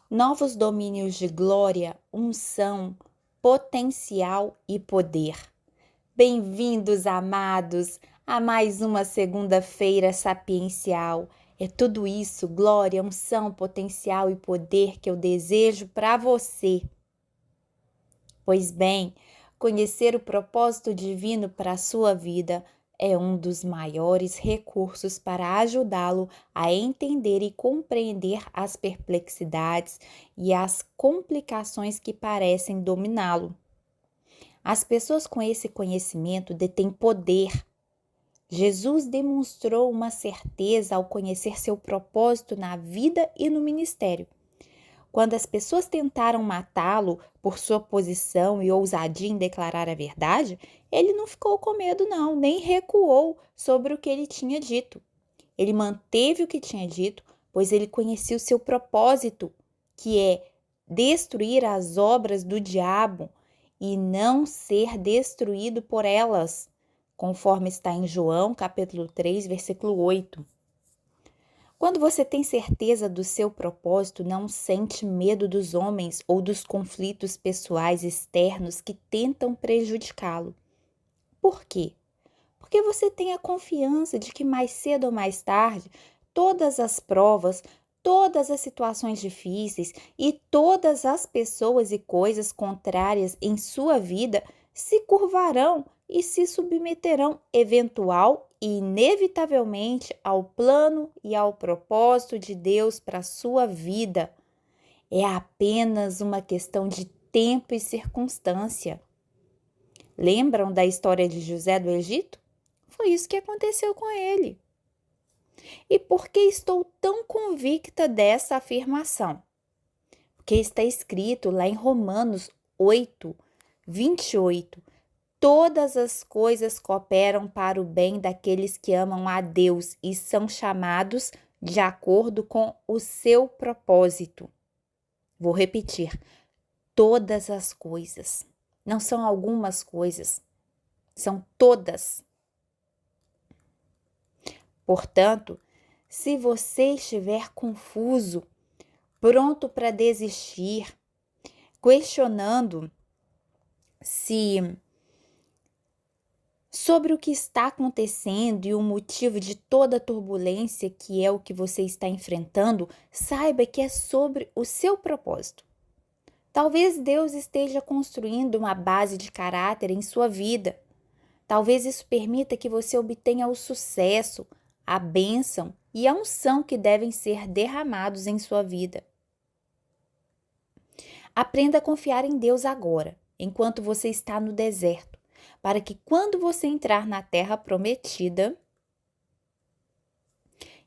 Novos domínios de glória, unção, potencial e poder. Bem-vindos, amados, a mais uma segunda-feira sapiencial. É tudo isso, glória, unção, potencial e poder que eu desejo para você. Pois bem, conhecer o propósito divino para a sua vida é um dos maiores recursos para ajudá-lo a entender e compreender as perplexidades e as complicações que parecem dominá-lo. As pessoas com esse conhecimento detêm poder. Jesus demonstrou uma certeza ao conhecer seu propósito na vida e no ministério. Quando as pessoas tentaram matá-lo por sua posição e ousadia em declarar a verdade, ele não ficou com medo não, nem recuou sobre o que ele tinha dito. Ele manteve o que tinha dito, pois ele conhecia o seu propósito, que é destruir as obras do diabo e não ser destruído por elas, conforme está em João, capítulo 3, versículo 8. Quando você tem certeza do seu propósito, não sente medo dos homens ou dos conflitos pessoais externos que tentam prejudicá-lo. Por quê? Porque você tem a confiança de que mais cedo ou mais tarde, todas as provas, todas as situações difíceis e todas as pessoas e coisas contrárias em sua vida se curvarão e se submeterão eventual e inevitavelmente ao plano e ao propósito de Deus para a sua vida. É apenas uma questão de tempo e circunstância. Lembram da história de José do Egito? Foi isso que aconteceu com ele. E por que estou tão convicta dessa afirmação? Porque está escrito lá em Romanos 8, 28. Todas as coisas cooperam para o bem daqueles que amam a Deus e são chamados de acordo com o seu propósito. Vou repetir. Todas as coisas. Não são algumas coisas. São todas. Portanto, se você estiver confuso, pronto para desistir, questionando sobre o que está acontecendo e o motivo de toda a turbulência que é o que você está enfrentando, saiba que é sobre o seu propósito. Talvez Deus esteja construindo uma base de caráter em sua vida. Talvez isso permita que você obtenha o sucesso, a bênção e a unção que devem ser derramados em sua vida. Aprenda a confiar em Deus agora, enquanto você está no deserto, para que quando você entrar na terra prometida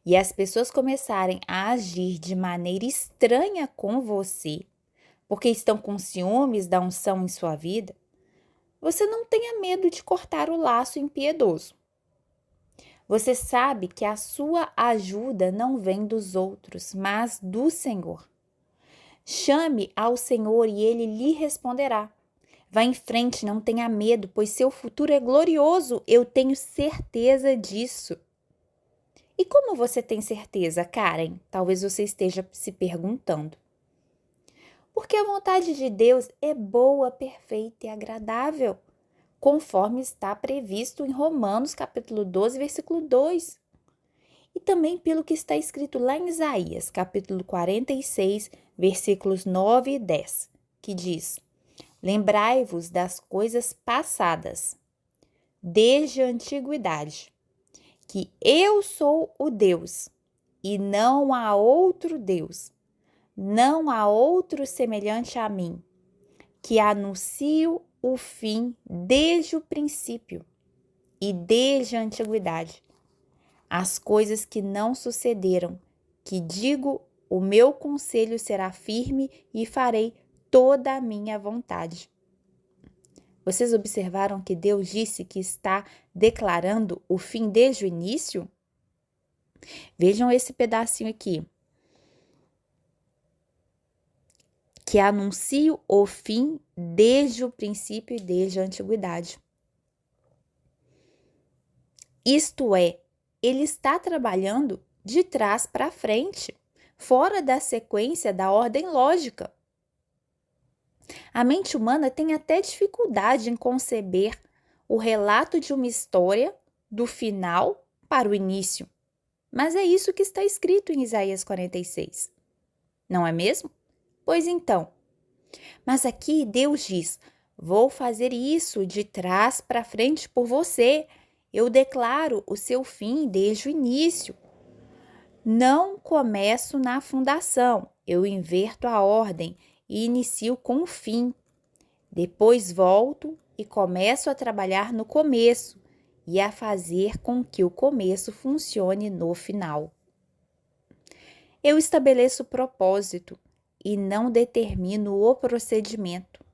e as pessoas começarem a agir de maneira estranha com você, porque estão com ciúmes da unção em sua vida, você não tenha medo de cortar o laço impiedoso. Você sabe que a sua ajuda não vem dos outros, mas do Senhor. Chame ao Senhor e Ele lhe responderá. Vá em frente, não tenha medo, pois seu futuro é glorioso, eu tenho certeza disso. E como você tem certeza, Karen? Talvez você esteja se perguntando. Porque a vontade de Deus é boa, perfeita e agradável, conforme está previsto em Romanos capítulo 12, versículo 2. E também pelo que está escrito lá em Isaías, capítulo 46, versículos 9 e 10, que diz: Lembrai-vos das coisas passadas, desde a antiguidade, que eu sou o Deus, e não há outro Deus, não há outro semelhante a mim, que anuncio o fim desde o princípio e desde a antiguidade. As coisas que não sucederam, que digo, o meu conselho será firme e farei toda a minha vontade. Vocês observaram que Deus disse que está declarando o fim desde o início? Vejam esse pedacinho aqui. Que anuncio o fim desde o princípio e desde a antiguidade. Isto é, ele está trabalhando de trás para frente. fora da sequência da ordem lógica. A mente humana tem até dificuldade em conceber o relato de uma história do final para o início. Mas é isso que está escrito em Isaías 46. Não é mesmo? Pois então, mas aqui Deus diz: vou fazer isso de trás para frente por você. Eu declaro o seu fim desde o início. Não começo na fundação, eu inverto a ordem e inicio com o fim. Depois volto e começo a trabalhar no começo e a fazer com que o começo funcione no final. Eu estabeleço o propósito e não determino o procedimento.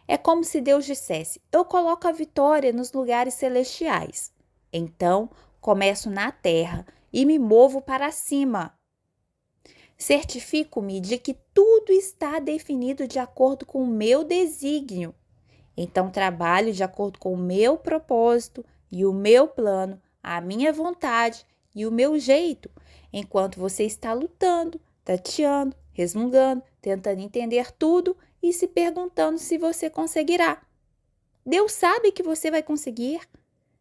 É como se Deus dissesse: eu coloco a vitória nos lugares celestiais. Então, começo na terra e me movo para cima. Certifico-me de que tudo está definido de acordo com o meu desígnio. Então, trabalho de acordo com o meu propósito e o meu plano, a minha vontade e o meu jeito, enquanto você está lutando, tateando, resmungando, tentando entender tudo e se perguntando se você conseguirá. Deus sabe que você vai conseguir,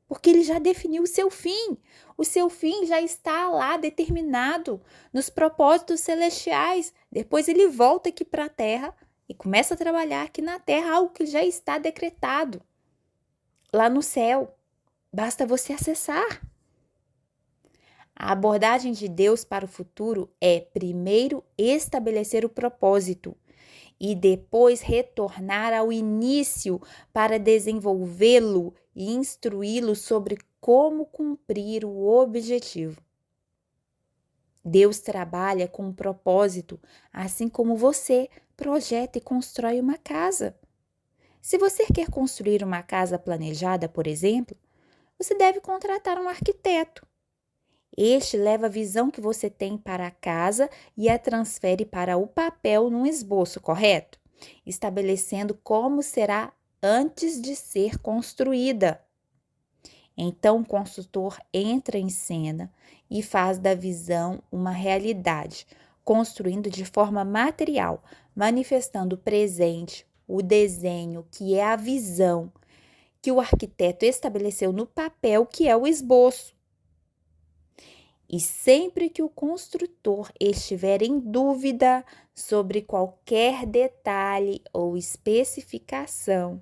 porque Ele já definiu o seu fim. O seu fim já está lá determinado nos propósitos celestiais. Depois Ele volta aqui para a Terra e começa a trabalhar aqui na Terra algo que já está decretado lá no céu. Basta você acessar. A abordagem de Deus para o futuro é primeiro estabelecer o propósito e depois retornar ao início para desenvolvê-lo e instruí-lo sobre como cumprir o objetivo. Deus trabalha com um propósito, assim como você projeta e constrói uma casa. Se você quer construir uma casa planejada, por exemplo, você deve contratar um arquiteto. Este leva a visão que você tem para a casa e a transfere para o papel num esboço, correto? Estabelecendo como será antes de ser construída. Então, o consultor entra em cena e faz da visão uma realidade, construindo de forma material, manifestando o presente, o desenho, que é a visão que o arquiteto estabeleceu no papel, que é o esboço. E sempre que o construtor estiver em dúvida sobre qualquer detalhe ou especificação,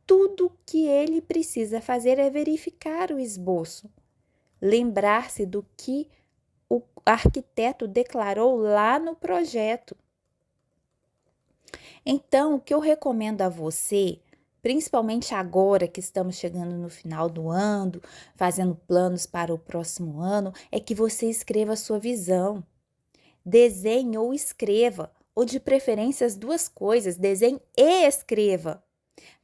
tudo o que ele precisa fazer é verificar o esboço, lembrar-se do que o arquiteto declarou lá no projeto. Então, o que eu recomendo a você, principalmente agora que estamos chegando no final do ano, fazendo planos para o próximo ano, é que você escreva a sua visão. Desenhe ou escreva, ou de preferência as duas coisas, desenhe e escreva,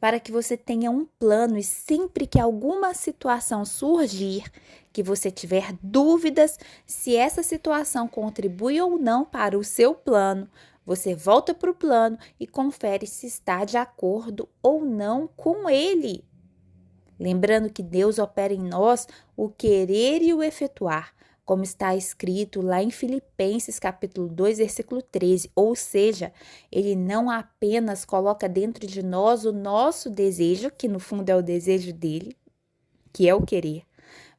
para que você tenha um plano e sempre que alguma situação surgir, que você tiver dúvidas se essa situação contribui ou não para o seu plano, você volta para o plano e confere se está de acordo ou não com ele. Lembrando que Deus opera em nós o querer e o efetuar, como está escrito lá em Filipenses capítulo 2, versículo 13, ou seja, Ele não apenas coloca dentro de nós o nosso desejo, que no fundo é o desejo dele, que é o querer,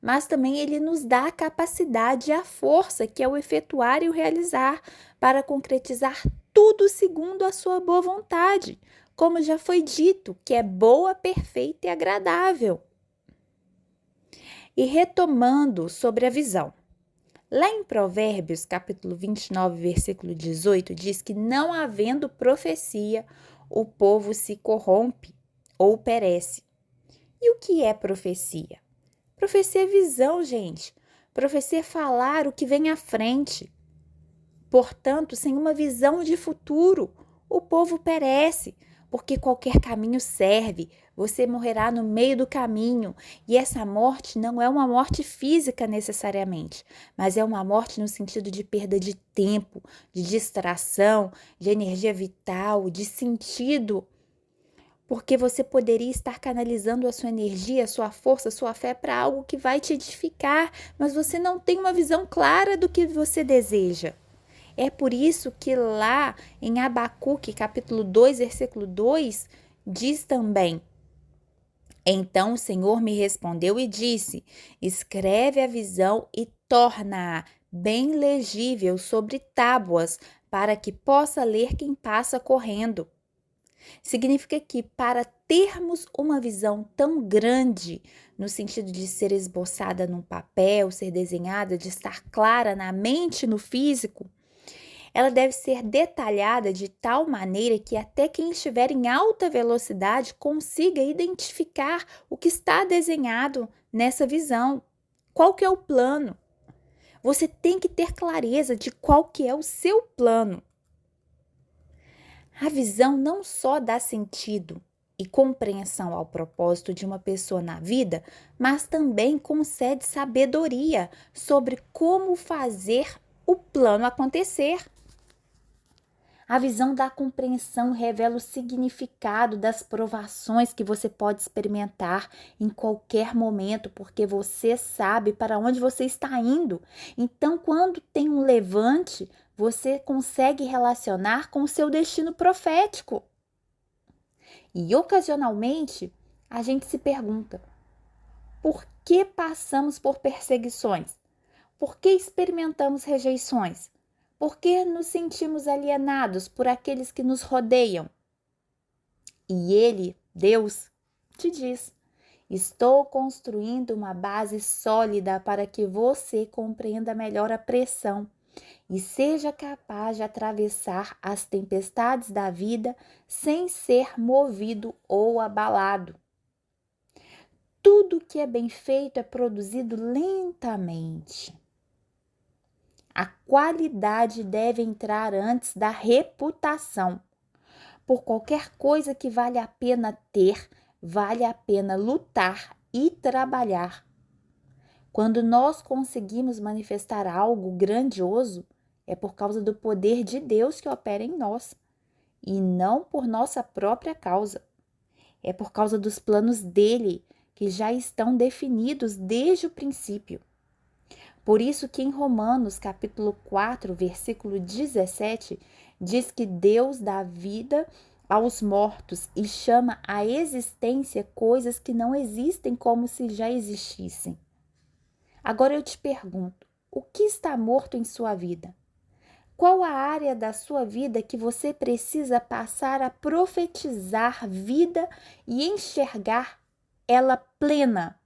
mas também Ele nos dá a capacidade e a força, que é o efetuar e o realizar, para concretizar tudo segundo a sua boa vontade, como já foi dito, que é boa, perfeita e agradável. E retomando sobre a visão. Lá em Provérbios, capítulo 29, versículo 18, diz que não havendo profecia, o povo se corrompe ou perece. E o que é profecia? Profecia é visão, gente. Profecia é falar o que vem à frente. Portanto, sem uma visão de futuro, o povo perece, porque qualquer caminho serve, você morrerá no meio do caminho. E essa morte não é uma morte física necessariamente, mas é uma morte no sentido de perda de tempo, de distração, de energia vital, de sentido. Porque você poderia estar canalizando a sua energia, a sua força, a sua fé para algo que vai te edificar, mas você não tem uma visão clara do que você deseja. É por isso que lá em Abacuque, capítulo 2, versículo 2, diz também: Então o Senhor me respondeu e disse: Escreve a visão e torna-a bem legível sobre tábuas, para que possa ler quem passa correndo. Significa que para termos uma visão tão grande, no sentido de ser esboçada num papel, ser desenhada, de estar clara na mente e no físico, ela deve ser detalhada de tal maneira que até quem estiver em alta velocidade consiga identificar o que está desenhado nessa visão. Qual que é o plano? Você tem que ter clareza de qual que é o seu plano. A visão não só dá sentido e compreensão ao propósito de uma pessoa na vida, mas também concede sabedoria sobre como fazer o plano acontecer. A visão da compreensão revela o significado das provações que você pode experimentar em qualquer momento, porque você sabe para onde você está indo. Então, quando tem um levante, você consegue relacionar com o seu destino profético. E ocasionalmente, a gente se pergunta: por que passamos por perseguições? Por que experimentamos rejeições? Por que nos sentimos alienados por aqueles que nos rodeiam? E Ele, Deus, te diz: estou construindo uma base sólida para que você compreenda melhor a pressão e seja capaz de atravessar as tempestades da vida sem ser movido ou abalado. Tudo que é bem feito é produzido lentamente. A qualidade deve entrar antes da reputação. Por qualquer coisa que vale a pena ter, vale a pena lutar e trabalhar. Quando nós conseguimos manifestar algo grandioso, é por causa do poder de Deus que opera em nós, e não por nossa própria causa. É por causa dos planos dele, que já estão definidos desde o princípio. Por isso que em Romanos, capítulo 4, versículo 17, diz que Deus dá vida aos mortos e chama à existência coisas que não existem como se já existissem. Agora eu te pergunto, o que está morto em sua vida? Qual a área da sua vida que você precisa passar a profetizar vida e enxergar ela plena?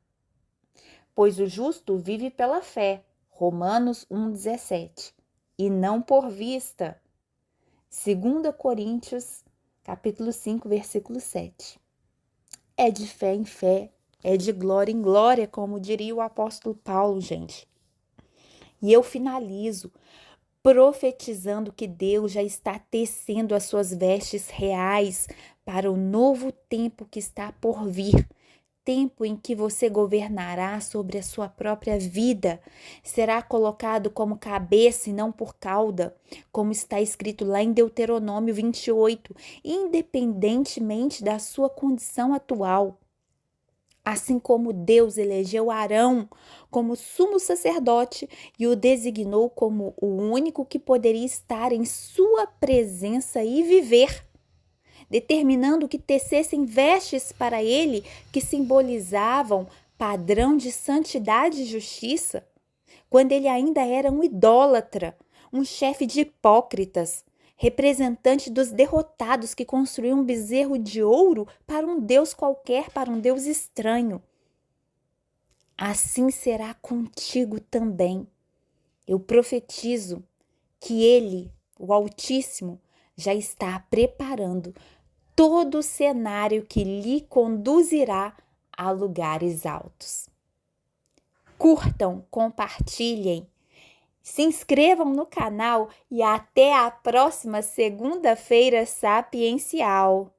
Pois o justo vive pela fé. Romanos 1,17. E não por vista. 2 Coríntios, capítulo 5, versículo 7. É de fé em fé, é de glória em glória, como diria o apóstolo Paulo, gente. E eu finalizo profetizando que Deus já está tecendo as suas vestes reais para o novo tempo que está por vir. Tempo em que você governará sobre a sua própria vida, será colocado como cabeça e não por cauda, como está escrito lá em Deuteronômio 28, independentemente da sua condição atual. Assim como Deus elegeu Arão como sumo sacerdote e o designou como o único que poderia estar em sua presença e viver, determinando que tecessem vestes para ele que simbolizavam padrão de santidade e justiça, quando ele ainda era um idólatra, um chefe de hipócritas, representante dos derrotados que construíam um bezerro de ouro para um Deus qualquer, para um Deus estranho. Assim será contigo também. Eu profetizo que Ele, o Altíssimo, já está preparando todo o cenário que lhe conduzirá a lugares altos. Curtam, compartilhem, se inscrevam no canal e até a próxima segunda-feira sapiencial.